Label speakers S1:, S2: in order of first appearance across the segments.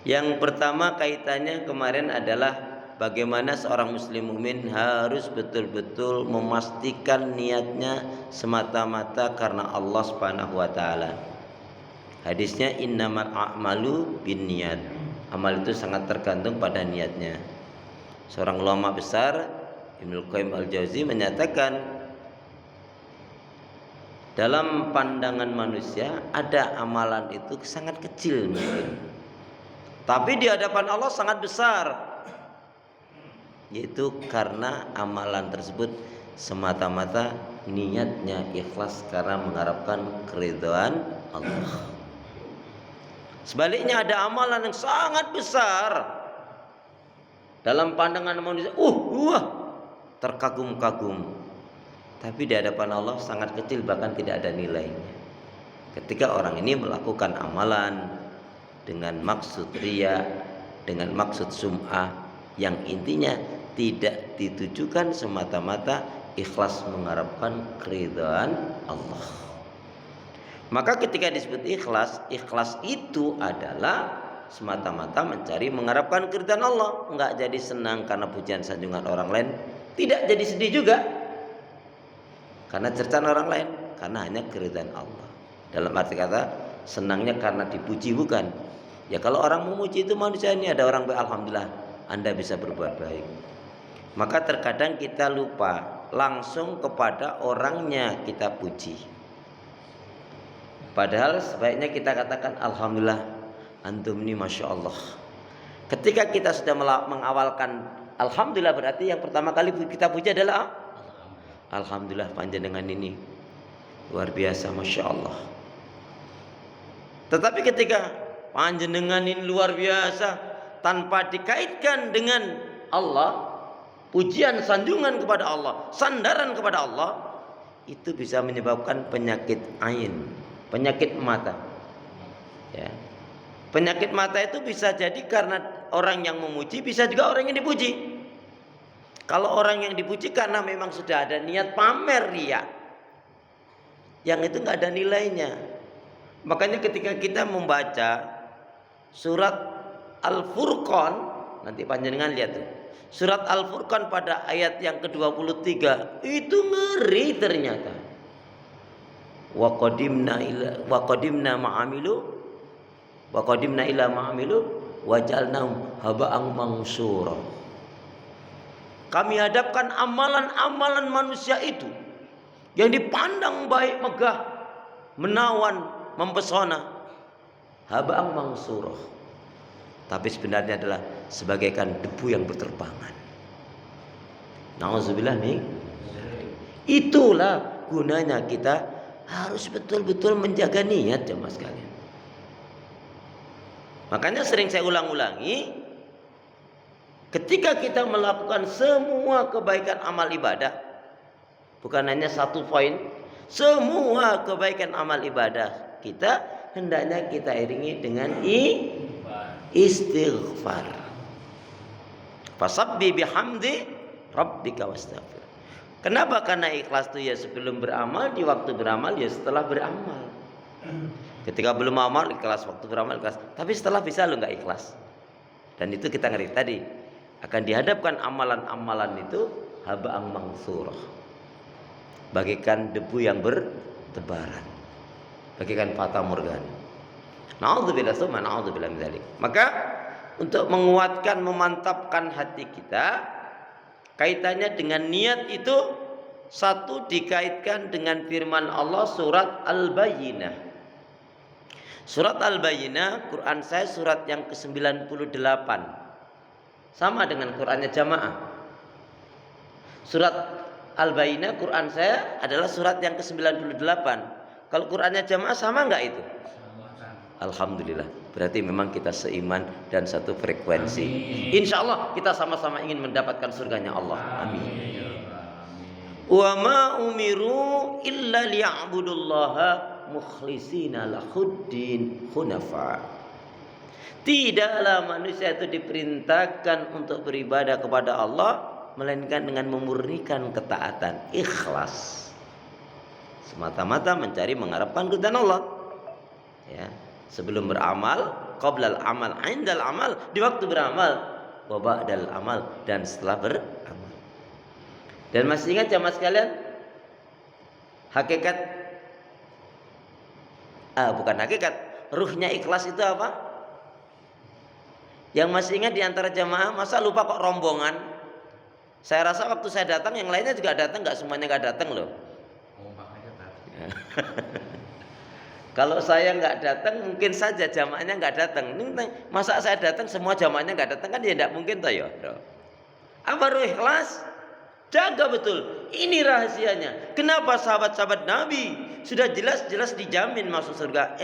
S1: Yang pertama kaitannya kemarin adalah bagaimana seorang muslim mukmin harus betul-betul memastikan niatnya semata-mata karena Allah Subhanahu wa taala. Hadisnya innamal a'malu binniyat. Amal itu sangat tergantung pada niatnya. Seorang ulama besar Ibnu Qayyim Al-Jauzi menyatakan dalam pandangan manusia ada amalan itu sangat kecil mungkin, tapi di hadapan Allah sangat besar, yaitu karena amalan tersebut semata-mata niatnya ikhlas karena mengharapkan keridhaan Allah. Sebaliknya ada amalan yang sangat besar dalam pandangan manusia, terkagum-kagum, tapi di hadapan Allah sangat kecil, bahkan tidak ada nilainya. Ketika orang ini melakukan amalan dengan maksud riya, dengan maksud sum'ah, yang intinya tidak ditujukan semata-mata ikhlas mengharapkan keridhaan Allah, maka ketika disebut ikhlas, ikhlas itu adalah semata-mata mencari mengharapkan keridhaan Allah. Enggak jadi senang karena pujian sanjungan orang lain, tidak jadi sedih juga karena cercaan orang lain, karena hanya keridhaan Allah. Dalam arti kata senangnya karena dipuji, bukan. Ya kalau orang memuji itu manusia, ini ada orang baik, alhamdulillah Anda bisa berbuat baik. Maka terkadang kita lupa langsung kepada orangnya kita puji, padahal sebaiknya kita katakan alhamdulillah antum ini masya Allah. Ketika kita sudah mengawalkan alhamdulillah, berarti yang pertama kali kita puji adalah alhamdulillah panjenengan ini luar biasa masya Allah. Tetapi ketika panjenengan ini luar biasa tanpa dikaitkan dengan Allah, pujian sanjungan kepada Allah, sandaran kepada Allah, itu bisa menyebabkan penyakit ain, penyakit mata. Ya. Penyakit mata itu bisa jadi karena orang yang memuji, bisa juga orang yang dipuji. Kalau orang yang dipuji karena memang sudah ada niat pamer riya, yang itu nggak ada nilainya. Makanya ketika kita membaca surat Al-Furqan, nanti panjenengan lihat tuh, surat Al-Furqan pada ayat yang ke-23 itu ngeri ternyata. Wa qadimna ila ma'amilu wajalnahum haba'an mansura. Kami hadapkan amalan-amalan manusia itu yang dipandang baik, megah, menawan, mempesona, haba'an mansura, tapi sebenarnya adalah sebagaikan debu yang berterbangan. Nauzubillah nih. Itulah gunanya kita harus betul-betul menjaga niat, jemaah sekalian. Makanya sering saya ulang-ulangi, ketika kita melakukan semua kebaikan amal ibadah, bukan hanya satu poin, semua kebaikan amal ibadah kita hendaknya kita iringi dengan istighfar. Fasabbih bihamdi rabbika wastaghfir. Kenapa? Karena ikhlas itu ya sebelum beramal, di waktu beramal, ya setelah beramal. Ketika belum amal ikhlas, waktu beramal ikhlas, tapi setelah bisa lo nggak ikhlas. Dan itu kita ngeri tadi, akan dihadapkan amalan-amalan itu haba'an mansurah, bagaikan debu yang bertebaran, bagaikan fata morgana. Na'udzubillah tsumma na'udzubillah min dzalik. Maka untuk menguatkan, memantapkan hati kita, kaitannya dengan niat itu, satu dikaitkan dengan firman Allah surat Al-Bayyinah. Surat Al-Bayyinah, Quran saya surat yang ke-98, sama dengan Qurannya jamaah. Surat Al-Bayyinah Quran saya adalah surat yang ke-98. Kalau Qurannya jamaah sama enggak itu? Alhamdulillah, berarti memang kita seiman dan satu frekuensi. Insya Allah kita sama-sama ingin mendapatkan surganya Allah. Amin. Wa ma umiru illa liya'budullaha mukhlishina lahuddin hunafa. Tidaklah manusia itu diperintahkan untuk beribadah kepada Allah melainkan dengan memurnikan ketaatan, ikhlas, semata-mata mencari mengharapkan keridhaan Allah. Ya, sebelum beramal qablal amal, indal amal, di waktu beramal, wa ba'dal amal, dan setelah beramal. Dan masih ingat jamaah sekalian, hakikat bukan hakikat, ruhnya ikhlas itu apa? Yang masih ingat di antara jamaah, masa lupa kok rombongan? Saya rasa waktu saya datang yang lainnya juga datang, nggak semuanya nggak datang loh. Kalau saya nggak datang, mungkin saja jamaahnya nggak datang. Ini masa saya datang semua jamaahnya nggak datang, kan ya nggak mungkin toh ya. Apa ruh ikhlas? Jaga betul. Ini rahasianya. Kenapa sahabat-sahabat Nabi sudah jelas-jelas dijamin masuk surga,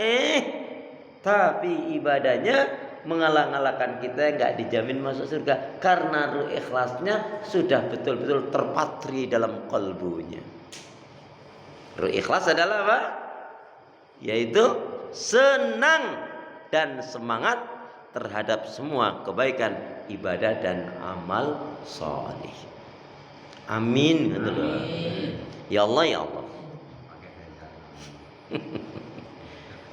S1: tapi ibadahnya mengalah-alahkan kita nggak dijamin masuk surga karena ruh ikhlasnya sudah betul-betul terpatri dalam kalbunya. Ruh ikhlas adalah apa? Yaitu senang dan semangat terhadap semua kebaikan ibadah dan amal saleh. Amin. Ya Allah, ya Allah.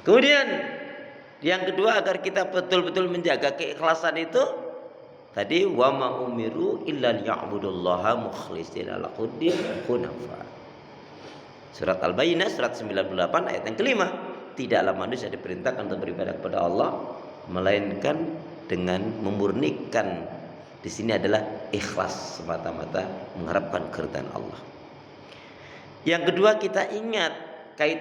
S1: Kemudian yang kedua, agar kita betul-betul menjaga keikhlasan itu tadi, wa ma umiru illa liya'budullaha mukhlishina lahuddin hunafa. Surat Al-Bayyinah surat 98 ayat yang kelima. Tidaklah manusia diperintahkan untuk beribadah kepada Allah melainkan dengan memurnikan. Di sini adalah ikhlas, semata-mata mengharapkan keridhaan Allah. Yang kedua, kita ingat kaitan